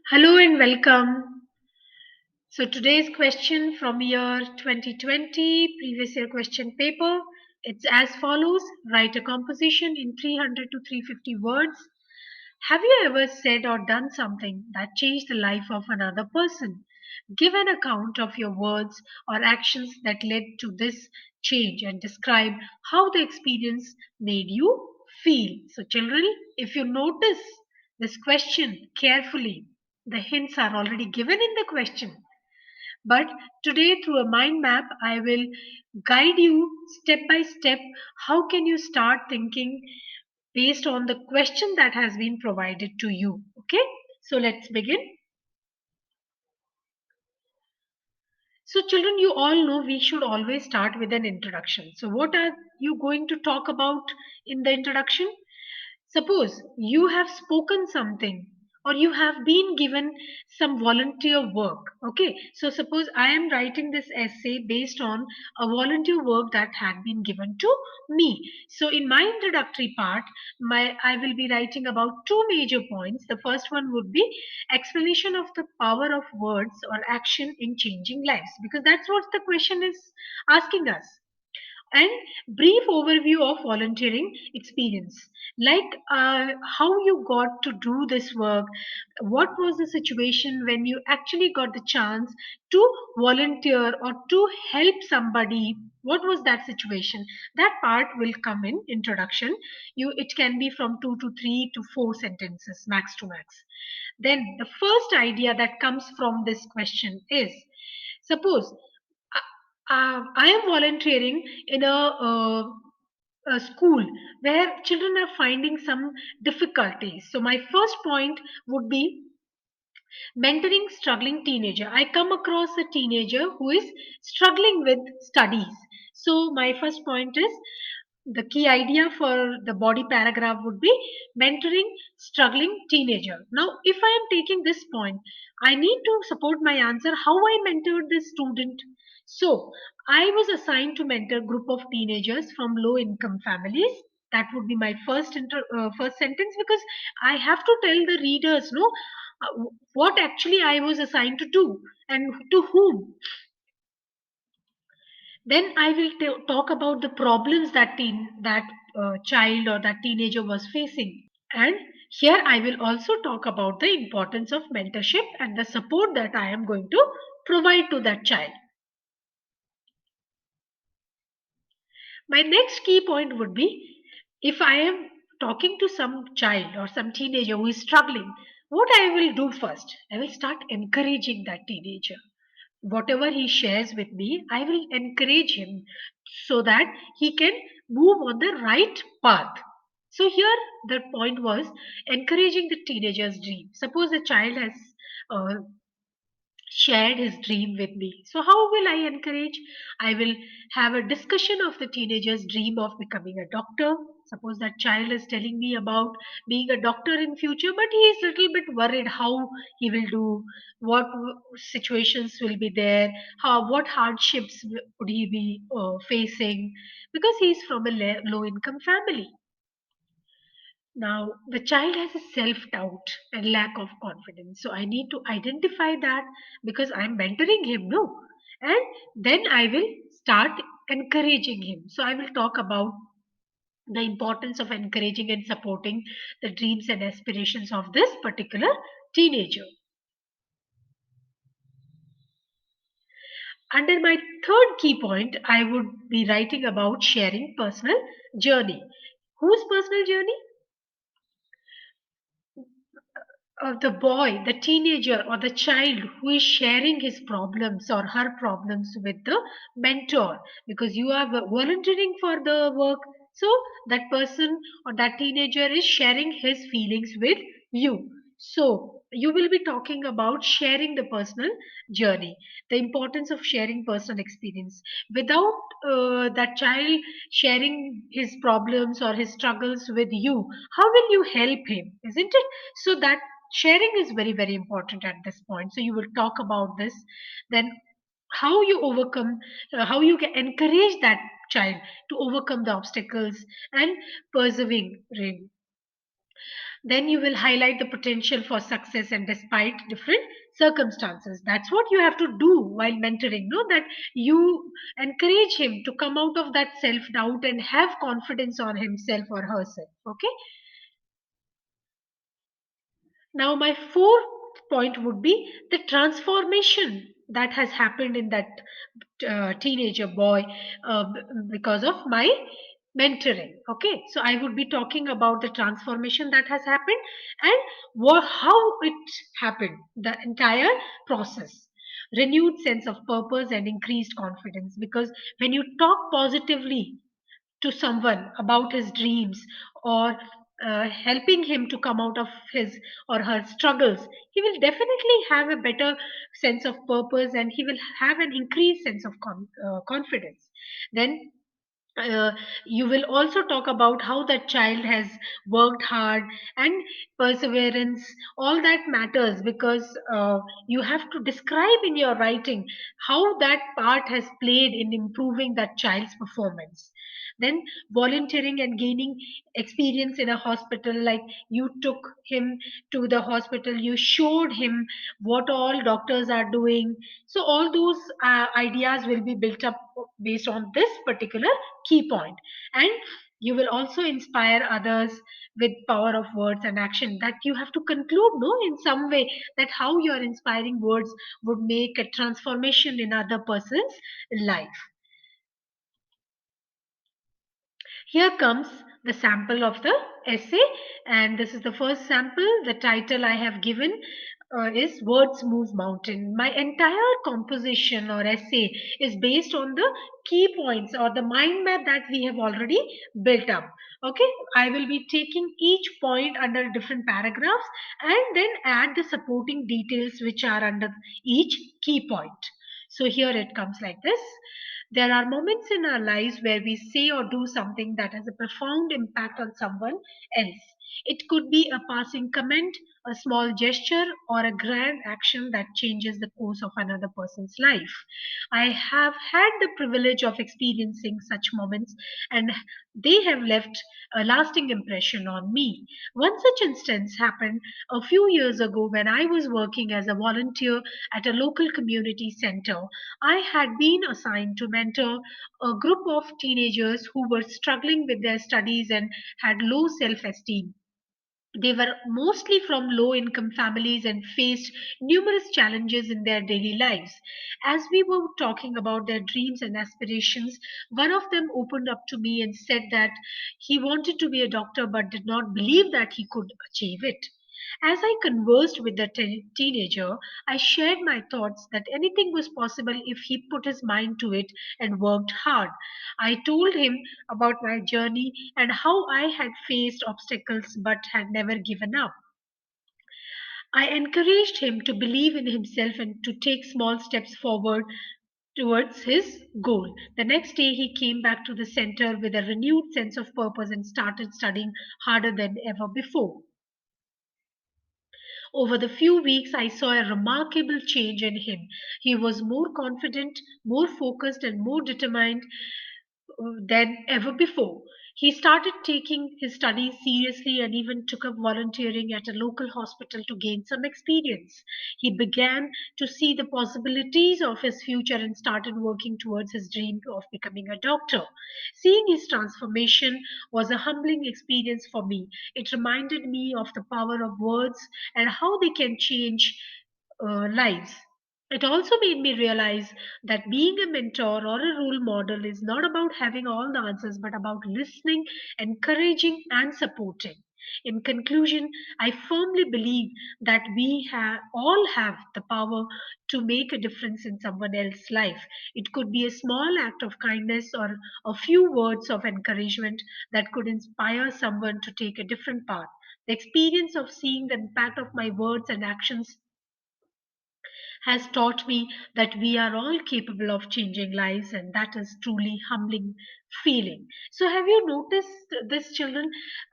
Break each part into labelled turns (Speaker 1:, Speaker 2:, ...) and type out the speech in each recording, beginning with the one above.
Speaker 1: Hello and welcome. So today's question from year 2020, previous year question paper, it's as follows. Write a composition in 300 to 350 words. Have you ever said or done something that changed the life of another person? Give an account of your words or actions that led to this change and describe how the experience made you feel. So, children, if you notice this question carefully, the hints are already given in the question. But today, through a mind map, I will guide you step by step. How can you start thinking based on the question that has been provided to you? Okay, so let's begin. So, children, you all know we should always start with an introduction. So, what are you going to talk about in the introduction? Suppose you have spoken something or you have been given some volunteer work. Okay, so suppose I am writing this essay based on a volunteer work that had been given to me. So in my introductory part, I will be writing about two major points. The first one would be explanation of the power of words or action in changing lives, because that's what the question is asking us, and brief overview of volunteering experience, like how you got to do this work, what was the situation when you actually got the chance to volunteer or to help somebody, what was that situation. That part will come in introduction. It can be from 2 to 3 to 4 sentences max to max. Then the first idea that comes from this question is, suppose I am volunteering in a school where children are finding some difficulties. So my first point would be mentoring struggling teenager. I come across a teenager who is struggling with studies. So my first point is, the key idea for the body paragraph would be mentoring struggling teenager. Now, if I am taking this point, I need to support my answer how I mentored this student. So, I was assigned to mentor a group of teenagers from low income families. That would be my first sentence, because I have to tell the readers, no, what actually I was assigned to do and to whom. Then I will talk about the problems that child or that teenager was facing. And here I will also talk about the importance of mentorship and the support that I am going to provide to that child. My next key point would be, if I am talking to some child or some teenager who is struggling, what I will do first, I will start encouraging that teenager. Whatever he shares with me, I will encourage him so that he can move on the right path. So here the point was encouraging the teenager's dream. Suppose the child has uh, shared his dream with me. So, how will I encourage? I will have a discussion of the teenager's dream of becoming a doctor. Suppose that child is telling me about being a doctor in future, but he is little bit worried how he will do, what situations will be there, how what hardships would he be facing, because he is from a low income family. Now, the child has a self doubt and lack of confidence. So, I need to identify that because I'm mentoring him, no? And then I will start encouraging him. So, I will talk about the importance of encouraging and supporting the dreams and aspirations of this particular teenager. Under my third key point, I would be writing about sharing personal journey. Whose personal journey? The boy, the teenager, or the child who is sharing his problems or her problems with the mentor, because you are volunteering for the work. So that person or that teenager is sharing his feelings with you. So you will be talking about sharing the personal journey, the importance of sharing personal experience. Without that child sharing his problems or his struggles with you, how will you help him? Isn't it? So that sharing is very very important at this point. So you will talk about this. Then how you overcome, how you can encourage that child to overcome the obstacles and persevering. Then you will highlight the potential for success and despite different circumstances. That's what you have to do while mentoring. No, that you encourage him to come out of that self doubt and have confidence on himself or herself. Okay. Now, my fourth point would be the transformation that has happened in that teenager boy because of my mentoring. Okay, so I would be talking about the transformation that has happened and how it happened, the entire process. Renewed sense of purpose and increased confidence, because when you talk positively to someone about his dreams or helping him to come out of his or her struggles, he will definitely have a better sense of purpose and he will have an increased sense of confidence. Then uh, you will also talk about how that child has worked hard and perseverance. All that matters because you have to describe in your writing how that part has played in improving that child's performance. Then volunteering and gaining experience in a hospital, like you took him to the hospital, you showed him what all doctors are doing. So all those ideas will be built up based on this particular key point. And you will also inspire others with power of words and action, that you have to conclude no in some way that how your inspiring words would make a transformation in other person's life. Here comes the sample of the essay, and this is the first sample. The title I have given is Words Move Mountain. My entire composition or essay is based on the key points or the mind map that we have already built up. Okay, I will be taking each point under different paragraphs and then add the supporting details which are under each key point. So here it comes like this. There are moments in our lives where we say or do something that has a profound impact on someone else. It could be a passing comment, a small gesture, or a grand action that changes the course of another person's life. I have had the privilege of experiencing such moments, and they have left a lasting impression on me. One such instance happened a few years ago when I was working as a volunteer at a local community center. I had been assigned to mentor a group of teenagers who were struggling with their studies and had low self esteem. They were mostly from low income families and faced numerous challenges in their daily lives. As we were talking about their dreams and aspirations, one of them opened up to me and said that he wanted to be a doctor but did not believe that he could achieve it. As I conversed with the teenager, I shared my thoughts that anything was possible if he put his mind to it and worked hard. I told him about my journey and how I had faced obstacles but had never given up. I encouraged him to believe in himself and to take small steps forward towards his goal. The next day, he came back to the center with a renewed sense of purpose and started studying harder than ever before. Over the few weeks, I saw a remarkable change in him. He was more confident, more focused, and more determined than ever before. He started taking his studies seriously and even took up volunteering at a local hospital to gain some experience. He began to see the possibilities of his future and started working towards his dream of becoming a doctor. Seeing his transformation was a humbling experience for me. It reminded me of the power of words and how they can change lives. It also made me realize that being a mentor or a role model is not about having all the answers, but about listening, encouraging, and supporting. In conclusion, I firmly believe that all have the power to make a difference in someone else's life. It could be a small act of kindness or a few words of encouragement that could inspire someone to take a different path. The experience of seeing the impact of my words and actions has taught me that we are all capable of changing lives, and that is truly humbling feeling. So have you noticed this, children?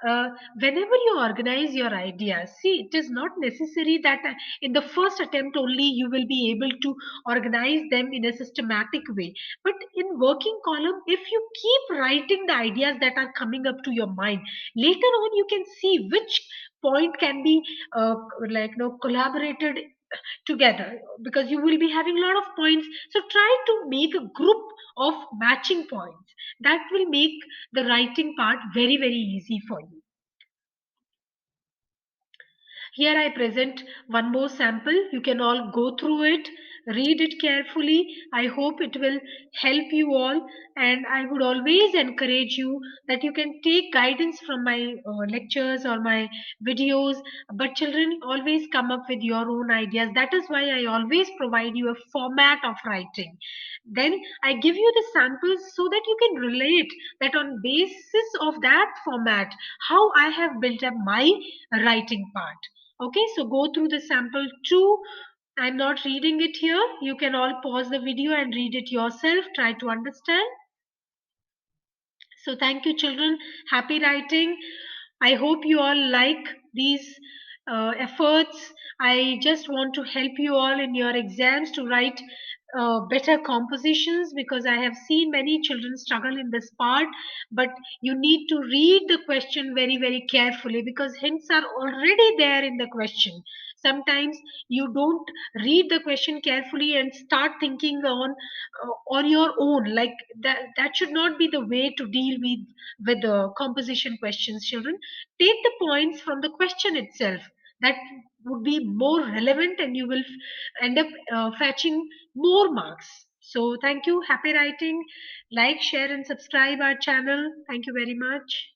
Speaker 1: uh, Whenever you organize your ideas, see, it is not necessary that in the first attempt only you will be able to organize them in a systematic way, but in working column, if you keep writing the ideas that are coming up to your mind, later on you can see which point can be uh, collaborated together, because you will be having a lot of points. So try to make a group of matching points. That will make the writing part very, very easy for you. Here I present one more sample. You can all go through it, read it carefully. I hope it will help you all. And I would always encourage you that you can take guidance from my lectures or my videos. But children, always come up with your own ideas. That is why I always provide you a format of writing. Then I give you the samples so that you can relate that on basis of that format, how I have built up my writing part. Okay, so go through the sample two. I'm not reading it here. You can all pause the video and read it yourself. Try to understand. So thank you, children. Happy writing. I hope you all like these efforts. I just want to help you all in your exams to write better compositions, because I have seen many children struggle in this part. But you need to read the question very, very carefully, because hints are already there in the question. Sometimes you don't read the question carefully and start thinking on your own. Like that should not be the way to deal with the composition questions, children. Take the points from the question itself. That would be more relevant, and you will end up fetching more marks. So thank you. Happy writing. Like, share, and subscribe our channel. Thank you very much.